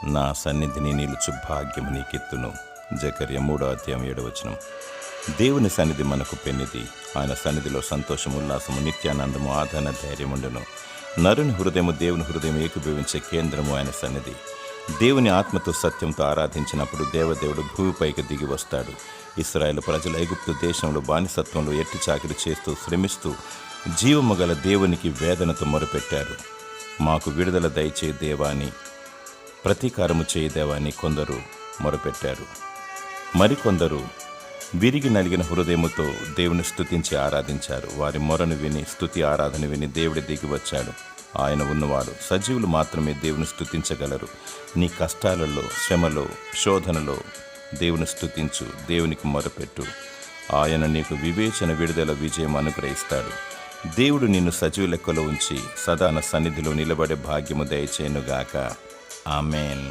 నా సన్నిధిని నిలుచు భాగ్యము నీకెత్తును. జకర్యా 3:7. దేవుని సన్నిధి మనకు పెన్నిది. ఆయన సన్నిధిలో సంతోషము, ఉల్లాసము, నిత్యానందము, ఆదరణ, ధైర్యముండును. నరుని హృదయము దేవుని హృదయం ఏకీభవించే కేంద్రము ఆయన సన్నిధి. దేవుని ఆత్మతో సత్యంతో ఆరాధించినప్పుడు దేవదేవుడు భూమిపైకి దిగి వస్తాడు. ఇశ్రాయేలు ప్రజలు ఐగుప్తు దేశంలో బానిసత్వంలో ఎట్టి చాకిరి చేస్తూ శ్రమిస్తూ జీవము గల దేవునికి వేదనతో మొరపెట్టారు. మాకు విడుదల దయచే దేవాని, ప్రతీకారము చేయి దేవాని కొందరు మొరపెట్టారు. మరికొందరు విరిగి నలిగిన హృదయముతో దేవుని స్తుతించి ఆరాధించారు. వారి మొరను విని, స్తుతి ఆరాధన విని దేవుడి దిగి వచ్చాడు. ఆయన ఉన్నవాడు సజీవులు మాత్రమే దేవుని స్తుతించగలరు. నీ కష్టాలలో, శ్రమలో, శోధనలో దేవుని స్తుతించు, దేవునికి మొరపెట్టు. ఆయన నీకు వివేచన, విడుదల, విజయం అనుగ్రహిస్తాడు. దేవుడు నిన్ను సజీవ లెక్కలో ఉంచి సదాన సన్నిధిలో నిలబడే భాగ్యము దయచేయునుగాక. ఆమేన్.